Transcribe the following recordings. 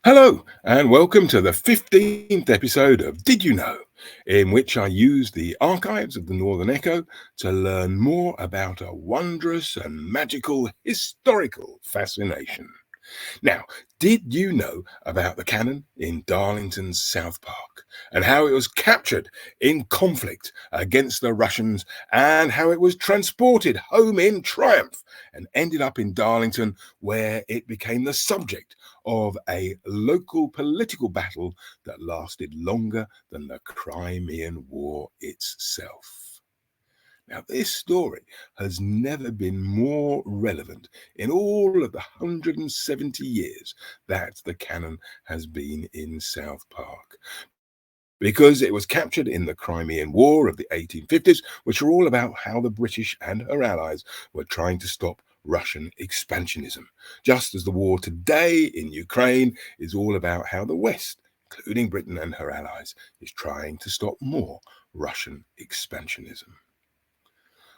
Hello, and welcome to the 15th episode of Did You Know, in which I use the archives of the Northern Echo to learn more about a wondrous and magical historical fascination. Now, did you know about the cannon in Darlington's South Park and how it was captured in conflict against the Russians and how it was transported home in triumph and ended up in Darlington where it became the subject of a local political battle that lasted longer than the Crimean War itself? Now, this story has never been more relevant in all of the 170 years that the cannon has been in South Park, because it was captured in the Crimean War of the 1850s, which are all about how the British and her allies were trying to stop Russian expansionism, just as the war today in Ukraine is all about how the West, including Britain and her allies, is trying to stop more Russian expansionism.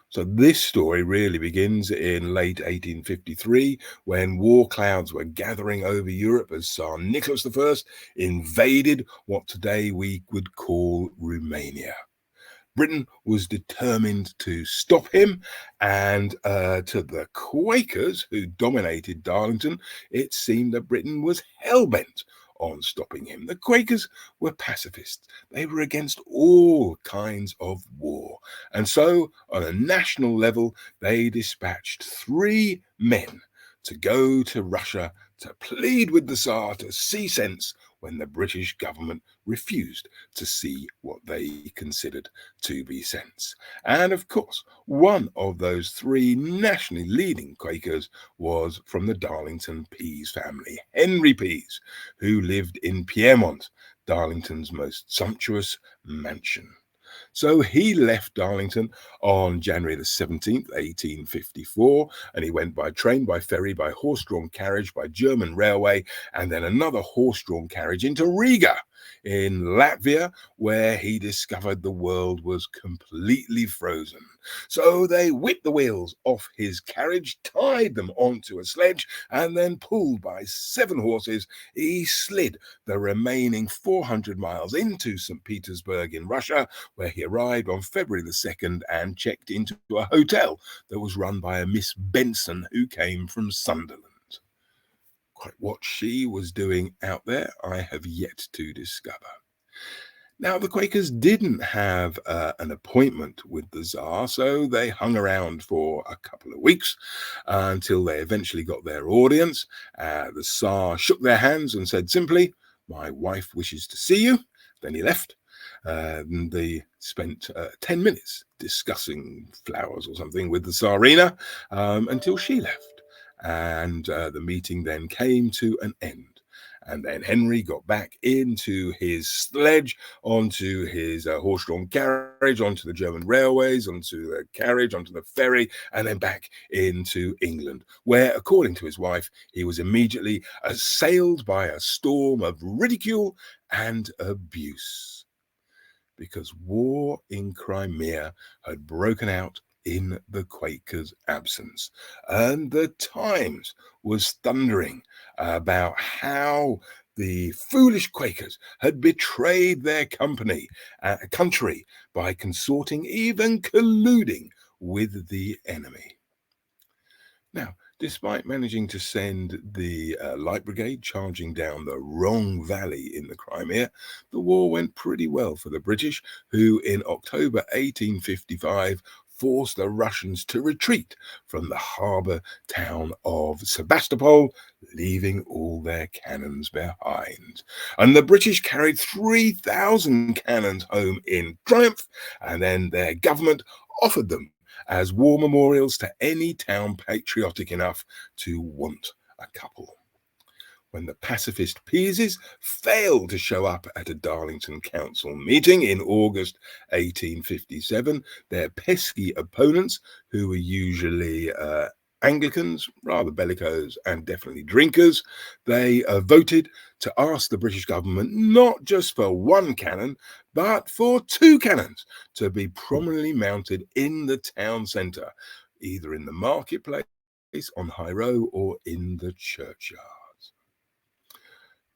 So this story really begins in late 1853 when war clouds were gathering over Europe as Tsar Nicholas I invaded what today we would call Romania. Britain was determined to stop him, and to the Quakers who dominated Darlington, it seemed that Britain was hell-bent on stopping him. The Quakers were pacifists. They were against all kinds of war. And so, on a national level, they dispatched three men to go to Russia to plead with the Tsar to see sense when the British government refused to see what they considered to be sense. And of course, one of those three nationally leading Quakers was from the Darlington Pease family, Henry Pease, who lived in Piedmont, Darlington's most sumptuous mansion. So he left Darlington on January the 17th, 1854, and he went by train, by ferry, by horse-drawn carriage, by German railway, and then another horse-drawn carriage into Riga in Latvia, where he discovered the world was completely frozen. So they whipped the wheels off his carriage, tied them onto a sledge, and then pulled by 7 horses, he slid the remaining 400 miles into St. Petersburg in Russia, where he arrived on February the 2nd and checked into a hotel that was run by a Miss Benson who came from Sunderland. Quite what she was doing out there, I have yet to discover. Now, the Quakers didn't have an appointment with the Tsar, so they hung around for a couple of weeks until they eventually got their audience. The Tsar shook their hands and said simply, "My wife wishes to see you." Then he left. And they spent 10 minutes discussing flowers or something with the Tsarina until she left. And the meeting then came to an end. And then Henry got back into his sledge, onto his horse-drawn carriage, onto the German railways, onto the carriage, onto the ferry, and then back into England, where, according to his wife, he was immediately assailed by a storm of ridicule and abuse, because war in Crimea had broken out in the Quakers' absence. And the Times was thundering about how the foolish Quakers had betrayed their country by consorting, even colluding with the enemy. Now, despite managing to send the Light Brigade charging down the wrong valley in the Crimea, the war went pretty well for the British, who in October 1855 forced the Russians to retreat from the harbour town of Sebastopol, leaving all their cannons behind. And the British carried 3,000 cannons home in triumph, and then their government offered them as war memorials to any town patriotic enough to want a couple. When the pacifist Peases failed to show up at a Darlington Council meeting in August 1857, their pesky opponents, who were usually Anglicans, rather bellicose and definitely drinkers, they voted to ask the British government not just for one cannon, but for 2 cannons to be prominently mounted in the town centre, either in the marketplace, on High Row, or in the churchyard.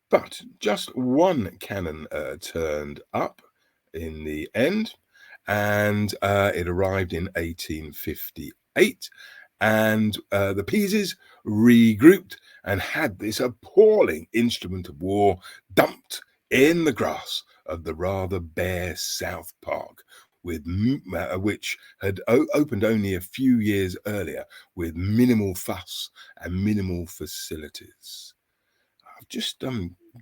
But just one cannon turned up in the end, and it arrived in 1858. And the Peases regrouped and had this appalling instrument of war dumped in the grass of the rather bare South Park, which had opened only a few years earlier with minimal fuss and minimal facilities. I've just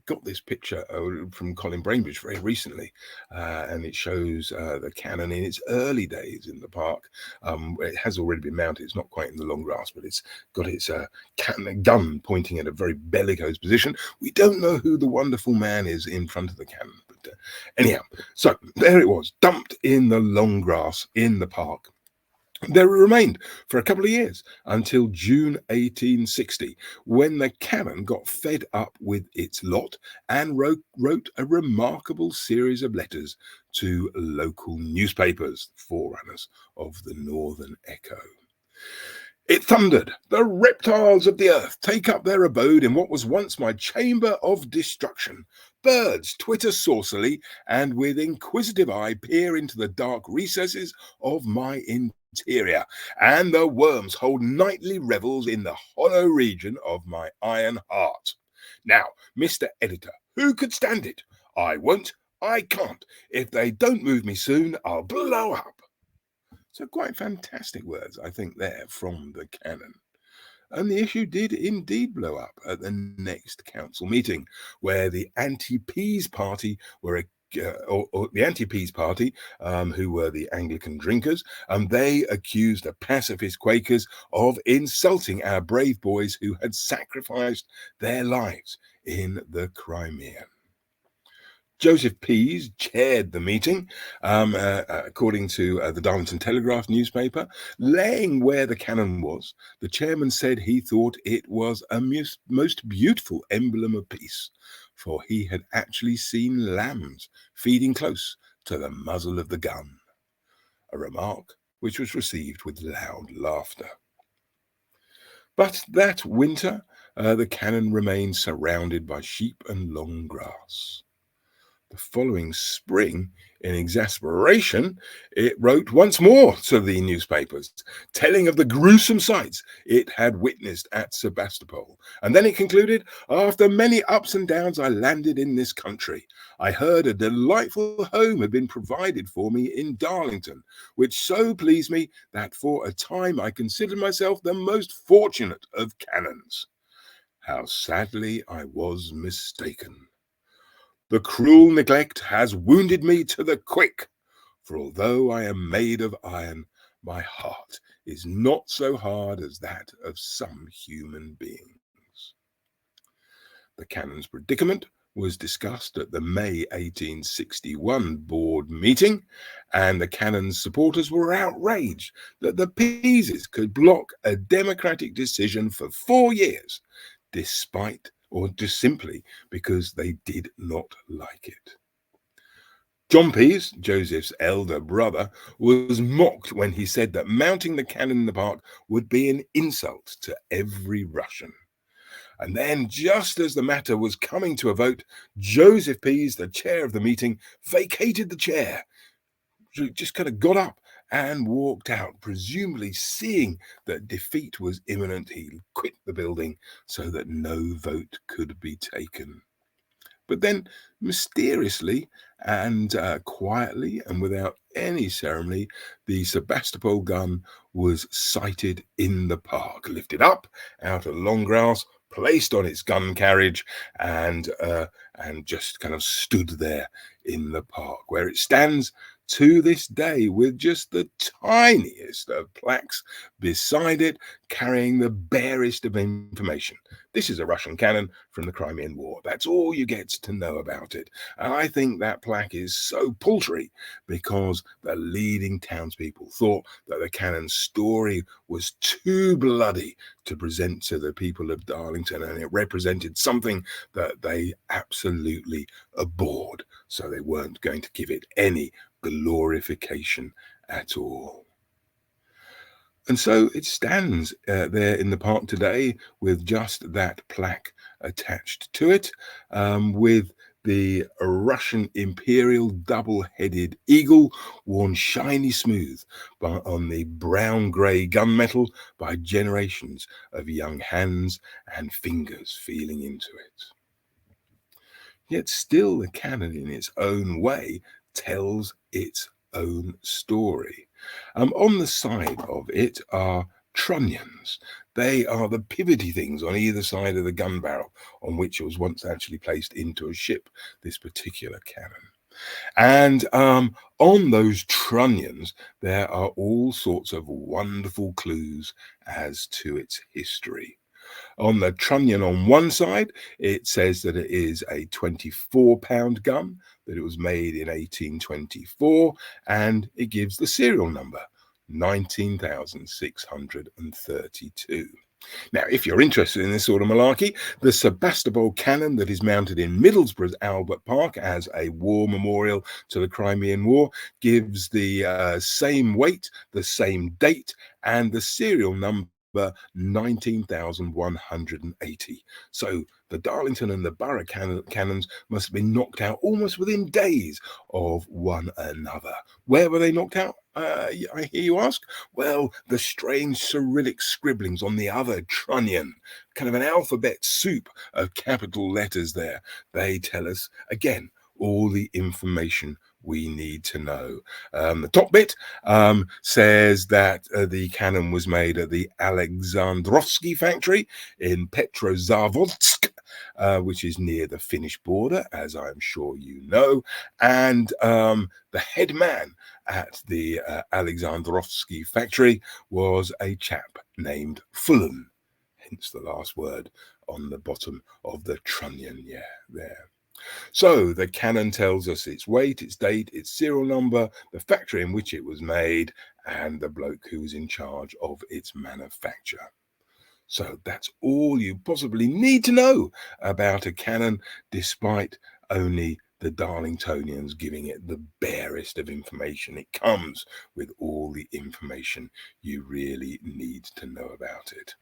got this picture from Colin Bainbridge very recently, and it shows the cannon in its early days in the park. It has already been mounted. It's not quite in the long grass, but it's got its gun pointing at a very bellicose position. We don't know who the wonderful man is in front of the cannon. But anyhow, so there it was, dumped in the long grass in the park. There it remained for a couple of years until June 1860, when the cannon got fed up with its lot and wrote a remarkable series of letters to local newspapers, forerunners of the Northern Echo. It thundered, "The reptiles of the earth take up their abode in what was once my chamber of destruction. Birds twitter saucily, and with inquisitive eye peer into the dark recesses of my interior, and the worms hold nightly revels in the hollow region of my iron heart. Now, Mr. Editor, who could stand it? I won't, I can't. If they don't move me soon, I'll blow up." So quite fantastic words, I think, there from the cannon. And the issue did indeed blow up at the next council meeting, where the anti-Pease party were or the anti-Pease party, who were the Anglican drinkers, and they accused the pacifist Quakers of insulting our brave boys who had sacrificed their lives in the Crimea. Joseph Pease chaired the meeting, according to the Darlington Telegraph newspaper. Laying where the cannon was, the chairman said he thought it was a most beautiful emblem of peace, for he had actually seen lambs feeding close to the muzzle of the gun, a remark which was received with loud laughter. But that winter, the cannon remained surrounded by sheep and long grass. The following spring, in exasperation, it wrote once more to the newspapers, telling of the gruesome sights it had witnessed at Sebastopol. And then it concluded, "After many ups and downs, I landed in this country. I heard a delightful home had been provided for me in Darlington, which so pleased me that for a time I considered myself the most fortunate of cannons. How sadly I was mistaken. The cruel neglect has wounded me to the quick, for although I am made of iron, my heart is not so hard as that of some human beings." The cannon's predicament was discussed at the May 1861 board meeting, and the cannon's supporters were outraged that the Peases could block a democratic decision for 4 years, despite or just simply because they did not like it. John Pease, Joseph's elder brother, was mocked when he said that mounting the cannon in the park would be an insult to every Russian. And then, just as the matter was coming to a vote, Joseph Pease, the chair of the meeting, vacated the chair, just kind of got up and walked out, presumably seeing that defeat was imminent. He quit the building so that no vote could be taken. But then, mysteriously and quietly and without any ceremony, the Sebastopol gun was sighted in the park, lifted up out of long grass, placed on its gun carriage, and just kind of stood there in the park, where it stands to this day with just the tiniest of plaques beside it, carrying the barest of information. This is a Russian cannon from the Crimean War. That's all you get to know about it. And I think that plaque is so paltry because the leading townspeople thought that the cannon's story was too bloody to present to the people of Darlington, and it represented something that they absolutely abhorred. So they weren't going to give it any glorification at all. And so it stands there in the park today with just that plaque attached to it, with the Russian imperial double-headed eagle worn shiny smooth on the brown-grey gunmetal by generations of young hands and fingers feeling into it. Yet still the cannon in its own way tells its own story. On the side of it are trunnions. They are the pivoty things on either side of the gun barrel on which it was once actually placed into a ship, this particular cannon. And on those trunnions, there are all sorts of wonderful clues as to its history. On the trunnion on one side, it says that it is a 24-pound gun, that it was made in 1824, and it gives the serial number 19,632. Now, if you're interested in this sort of malarkey, the Sebastopol Cannon that is mounted in Middlesbrough's Albert Park as a war memorial to the Crimean War gives the same weight, the same date, and the serial number 19,180. So the Darlington and the Borough cannons must have been knocked out almost within days of one another. Where were they knocked out? I hear you ask. Well, the strange Cyrillic scribblings on the other trunnion, kind of an alphabet soup of capital letters there, they tell us, again, all the information we need to know. The top bit says that the cannon was made at the Alexandrovsky factory in Petrozavodsk, which is near the Finnish border, as I'm sure you know. And the head man at the Alexandrovsky factory was a chap named Fulham, hence the last word on the bottom of the trunnion. Yeah, there. So the cannon tells us its weight, its date, its serial number, the factory in which it was made, and the bloke who was in charge of its manufacture. So that's all you possibly need to know about a cannon, despite only the Darlingtonians giving it the barest of information. It comes with all the information you really need to know about it.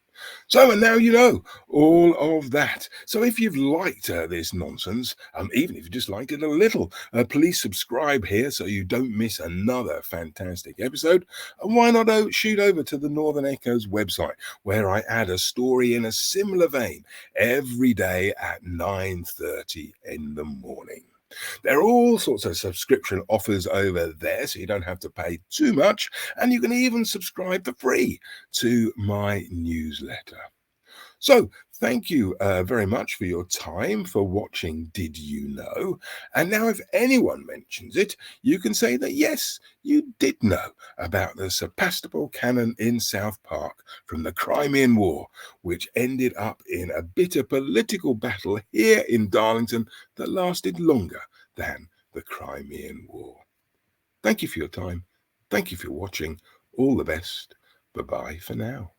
So, and now you know all of that. So if you've liked this nonsense, even if you just liked it a little, please subscribe here so you don't miss another fantastic episode. And why not shoot over to the Northern Echo's website, where I add a story in a similar vein every day at 9:30 in the morning. There are all sorts of subscription offers over there, so you don't have to pay too much, and you can even subscribe for free to my newsletter. So thank you very much for your time for watching Did You Know? And now if anyone mentions it, you can say that yes, you did know about the Sebastopol Cannon in South Park from the Crimean War, which ended up in a bitter political battle here in Darlington that lasted longer than the Crimean War. Thank you for your time. Thank you for watching. All the best. Bye-bye for now.